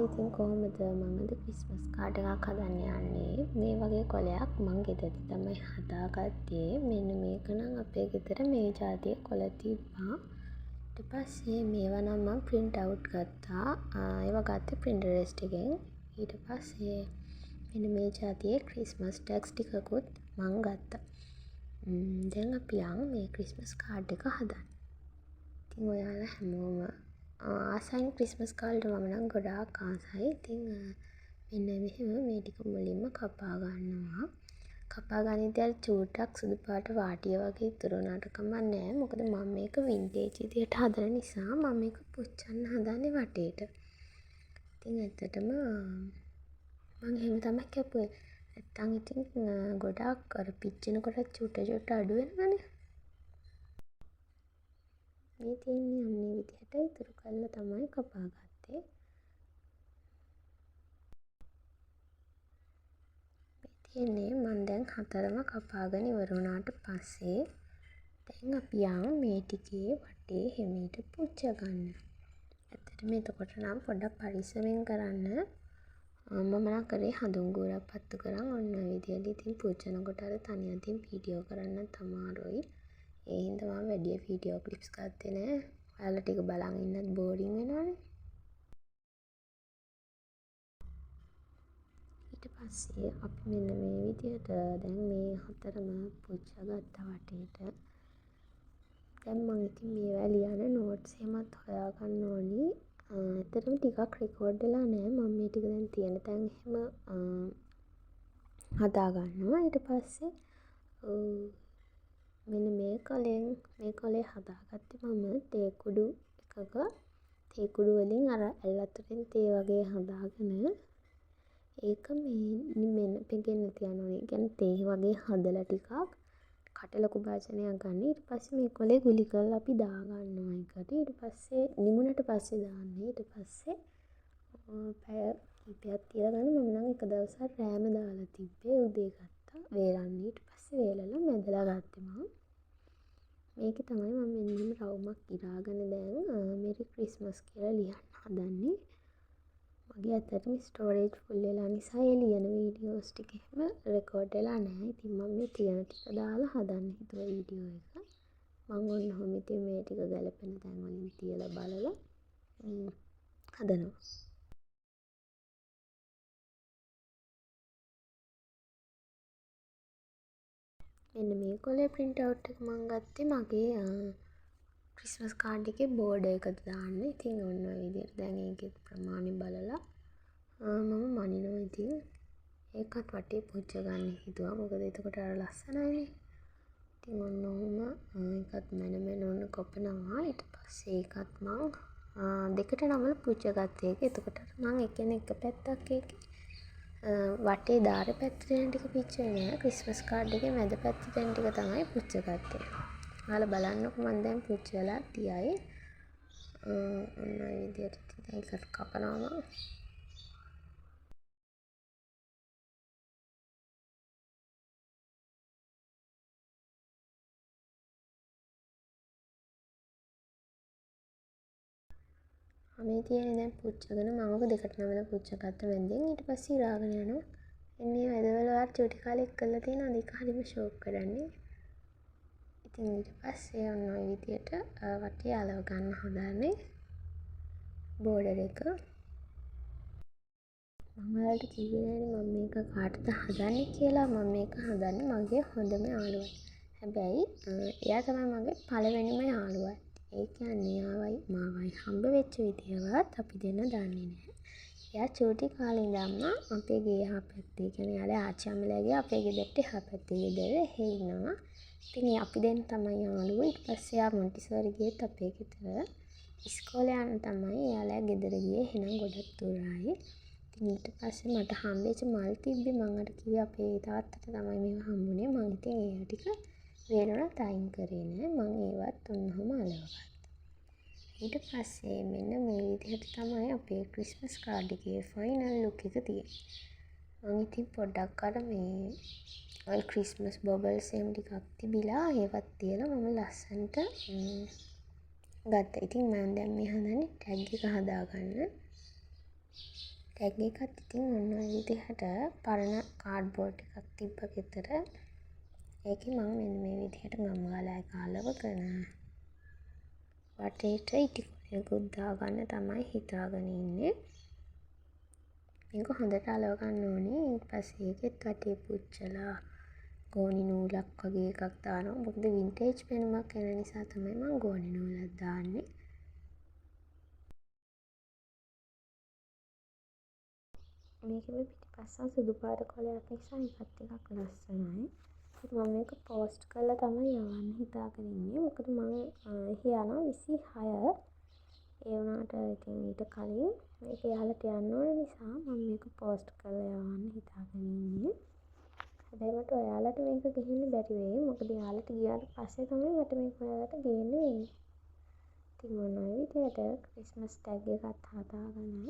ඉතින් කොහොමද මම අද ක්‍රිස්මස් කාඩ් එකක් හදන්න යන්නේ. මේ වගේ කොලයක් මං ගෙදරදී තමයි හදාගත්තේ. මෙන්න මේක නම් අපේ ගෙදර මේ ජාතියේ කොල තිබ්බා. ඊට පස්සේ මේවා නම් මම print out ගත්තා. ඒවා ගත්තේ Pinterest එකෙන්. ඊට පස්සේ මෙන්න මේ ජාතියේ ක්‍රිස්මස් ටැග්ස් ටිකකුත් මං ගත්තා. දැන් අපි යමු මේ ක්‍රිස්මස් කාඩ් එක හදන්න. ඉතින් ඔයාලා හැමෝම ආසයින් ක්‍රිස්මස් කාඩ් මම නම් ගොඩාක් ආසයි. ඉතින් මෙන්න මෙහෙම මේ ටික මුලින්ම කපා ගන්නවා. කපා ගනිද්දී අර චූට්ටක් සුදු පාට වාටිය වගේ ඉතුරු වුණාට කමක් නැහැ. මොකද මම මේක වින්ටේජ් විදියට හදන නිසා මම මේක පුච්චන්න හදන්නේ වටේට. ඉතින් ඇත්තටම මම එහෙම තමයි කැපුවේ. නැත්තම් ඉතින් ගොඩාක් අර පිච්චෙනකොට චූට්ට අඩු වෙනවනේ. මේ තියෙන්නේ අන්නේ විදිහට ඉතුරු කරලා තමයි කපා ගත්තේ. මේ තියෙන්නේ මම දැන් 4ම කපාගෙන ඉවර වුණාට පස්සේ දැන් අපි යමු මේ ටිකේ වටේ හැමීට පුච්ච ගන්න. ඇත්තටම එතකොට නම් පොඩ්ඩක් පරිස්සමෙන් කරන්න. මම නම් කරේ හඳුන්ගුරක් පත්තු කරන් ඔන්න ඔය විදිහට. ඉතින් පුච්චනකොට අර තනි අතින් වීඩියෝ කරන්න අමාරුයි. ඒ හින්දා මම වැඩි වීඩියෝ ක්ලිප්ස් ගත්තේ නෑ. ඔයාලා ටික බලන් ඉන්නත් බෝරින් වෙනවනේ. ඊට පස්සේ අපි මෙන්න මේ විදිහට දැන් මේ 4ම පුච්චා ගත්තා වටේට. දැන් මම ඉතින් මේවා ලියන නෝට්ස් එහෙමත් හොයාගන්න ඕනි. ඇත්තටම ටිකක් රෙකෝඩ් වෙලා නෑ. මම මේ ටික දැන් තියෙන තැන් එහෙම හදා ගන්නවා. ඊට පස්සේ මෙන්න මේ කොලේ හදාගත්තේ මම තේ කුඩු එකක තේ කුඩු වලින් අර ඇල්ලතුරින් තේ වගේ හදාගෙන ඒක මෙන්න පෙගෙන්න තියන්න ඕනේ. කියන්නේ තේ වගේ හදලා ටිකක් කට ලොකු භාජනයක් ගන්න. ඊට පස්සේ මේ කොලේ ගුලි කරලා අපි දා ගන්නවා එකට. ඊට පස්සේ නිමුණට පස්සේ දාන්නේ. ඊට පස්සේ පැය කිහිපයක් තියලා ගන්න. මම නම් එක දවසක් රෑම දාලා තිබ්බේ. උදේ ගත්තා වේලන්න. ඊට පස්සේ වේලලා මැදලා ගත්තේ මම. මේකේ තමයි මම මෙන්න රවුමක් ඉරාගෙන දැන් මෙරි ක්‍රිස්මස් කියලා ලියන්න හදන්නේ. මගේ අතටම ස්ටෝරේජ් ෆුල් වෙලා නිසා ඒ ලියන වීඩියෝස් ටික එහෙම රෙකෝඩ් වෙලා නැහැ. ඉතින් මම මේ තියෙන ටික දාලා හදන්න හිතුවා වීඩියෝ එක. මම ඔන්න ඔහොම ඉතින් මේ ටික ගැලපෙන තැන් වලින් තියලා බලලා හදනවා. මෙන්න මේ කොලේ print out එක මම ගත්තේ මගේ ක්‍රිස්මස් කාඩ් එකේ බෝඩර් එකට දාන්න. ඉතින් ඔන්න ඔය විදිහට දැන් ඒකේ ප්‍රමාණය බලලා මම මනිනවා. ඉතින් ඒකත් වටේ පුච්ච ගන්න හිතුවා. මොකද එතකොට අර ලස්සනයිනේ. ඉතින් ඔන්න ඔහොම ඒකත් මැන ඔන්න කොපනවා. ඊට පස්සේ ඒකත් මම දෙකට නමල පුච්ච ගත්තා ඒක. එතකොට මම එක පැත්තක් ඒකේ වටේ දාර පැත්ත දෙන ටික පිච්චුවේ නෑ. ක්‍රිස්මස් කාඩ් එකේ මැද පැත්ත දෙන ටික තමයි පුච්ච ගත්තේ. ඔයාලා බලන්නකො මම දැන් පුච්චලා තියයි. ඔන්න ඔය විදිහට ඒකට කපනවා මම. මේ තියෙන්නේ දැන් පුච්චගෙන මම ඔක දෙකට නමලා පුච්ච ගත්ත මැද්දෙන්. ඊට පස්සේ ඉරාගෙන යනවා. එන්නේ වැදවල වාර චුටි කාලේ කරලා තියෙනවා. ඒක හරිම ෂෝක් කරන්නේ. ඉතින් ඊට පස්සේ ඔන්න ඔය විදිහට වටේ අලව ගන්න හදන්නේ බෝඩර් එක. මම ඔයාලට කිව්වේ නෑනේ මම මේක කාටද හදන්නේ කියලා. මම මේක හදන්නේ මගේ හොඳම යාළුවාට. හැබැයි එයා තමයි මගේ පළවෙනිම යාළුවා. ඒ කියන්නේ ආවයි මාවයි හම්බ වෙච්ච විදියවත් අපි දෙන්න දන්නේ නැහැ. එයා චූටි කාලේ ඉඳන්ම අපේ ගේ එහා පැත්තේ කියන්නේ යාළුවා ආච්චි අම්මලාගේ අපේ ගෙදරට එහා පැත්තේ ගෙදර එහෙ ඉන්නවා. ඉතින් අපි දෙන්න තමයි යාළුවෝ. ඊට පස්සේ එයා මොන්ටිසෝරි ගියෙත් අපේ ගෙදර. ඉස්කෝලේ යන්න තමයි එයාලා ගෙදර ගියේ. එහෙනම් ගොඩක් දුරයි. ඉතින් ඊට පස්සේ මට හම්බෙච්ච මල් තිබ්බේ මං අර කිව්වේ අපේ තාත්තට තමයි මේවා හම්බුනේ. මං ඉතින් ඒවා ටික වේලුණත් අයින් කරේ නෑ. මං ඒවත් ඔන්නෝම අලවගත්තා. ඊට පස්සේ මෙන්න මේ විදිහට තමයි අපේ ක්‍රිස්මස් කාඩ් එකේ ෆයිනල් ලුක් එක තියෙන්නේ. මං ඉතින් පොඩ්ඩක් අර මේ ක්‍රිස්මස් බබල්ස් එහෙම ටිකක් තිබිලා ඒවත් තියලා මම ලස්සනට ගත්තා. ඉතින් මම දැන් මේ හදන්නේ ටැග් එක හදාගන්න. ටැග් එකත් ඉතින් ඔන්න ඔය විදිහට පරණ කාඩ්බෝඩ් එකක් තිබ්බ ගෙදර. ඒකේ මම මෙන්න මේ විදිහට ගම් ගාලා එක අලවගෙන වටේට ඉටි කොලයකුත් දාගන්න තමයි හිතාගෙන ඉන්නේ. මේක හොඳට අලව ගන්න ඕනේ. ඊට පස්සේ ඒකෙත් වටේ පුච්චලා ගෝනි නූලක් වගේ එකක් දානවා. මොකද වින්ටේජ් පෙනුමක් එන නිසා තමයි මම ගෝනි නූලක් දාන්නේ. මේකෙම පිටිපස්සෙන් සුදු පාට කොලයක් නිසා ඒකත් ටිකක් ලස්සනයි. ඉතින් මම මේක පෝස්ට් කරලා තමයි යවන්න හිතාගෙන ඉන්නේ. මොකද මම එහි යනවා 26. ඒ වුණාට ඉතින් ඊට කලින් මේක එහලට යන්න ඕන නිසා මම මේක පෝස්ට් කරලා යවන්න හිතාගෙන ඉන්නේ. හැබැයි මට ඔයාලට මේක ගේන්න බැරි වෙයි. මොකද එයාලට ගියාට පස්සේ තමයි මට මේක ඔයාලට ගේන්න වෙන්නේ. ඉතින් ඔන්න ඔය විදිහට ක්‍රිස්මස් ටැග් එකත් හදාගන්න.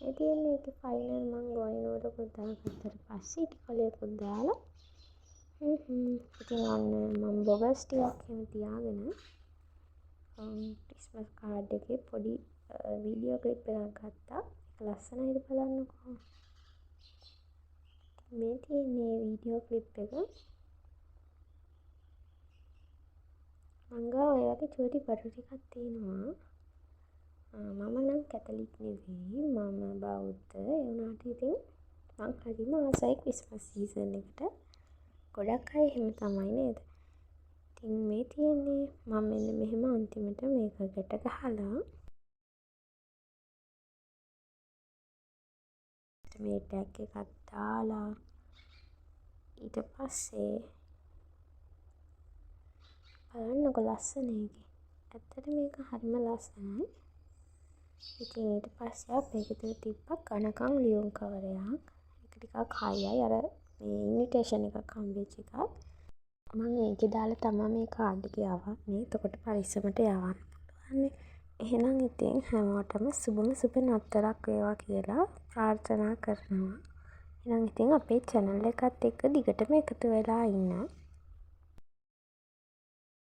ඒ තියෙන්නේ ඒකේ ෆයිනල් මං ගෝනි නූලකුත් දාගත්තට පස්සේ ඉටි කොලයකුත් දාලා ඉතින් ඔන්න මම බොබල්ස් ටිකක් එහෙම තියාගෙන ක්‍රිස්මස් කාඩ් එකේ පොඩි වීඩියෝ ක්ලිප් එකක් ගත්තා. ඒක ලස්සනයිද බලන්නකෝ. මේ තියෙන්නේ වීඩියෝ ක්ලිප් එක. මං ගාව ඔය වගේ චූටි බඩු ටිකක් තියෙනවා. මම නම් කැතලික් නෙවෙයි. මම බෞද්ධ. ඒ වුණාට ඉතින් මං හරිම ආසයි ක්‍රිස්මස් සීසන් එකට. ගොඩක් අය එහෙම තමයි නේද? ඉතින් මේ තියෙන්නේ මම මෙන්න මෙහෙම අන්තිමට මේක ගැට ගහලා මේ ටැග් එකක් දාලා ඊට පස්සේ බලන්නකො ලස්සන එකේ. ඇත්තට මේක හරිම ලස්සනයි. ඉතින් ඊට පස්සේ අපේ ගෙදර තිබ්බ කනකම් ලියුම් කවරයක්. ඒක ටිකක් හයියි අර මේ ඉන්විටේෂන් එකක් හම්බෙච්ච එකක්. මම ඒකේ දාලා තමයි මේ කාඩ් එක යවන්නේ. එතකොට පරිස්සමට යවන්න පුළුවන්. එහෙනම් ඉතින් හැමෝටම සුබම සුබ නත්තරක් වේවා කියලා ප්‍රාර්ථනා කරනවා. එහෙනම් ඉතින් අපේ channel එකත් එක්ක දිගටම එකතු වෙලා ඉන්න.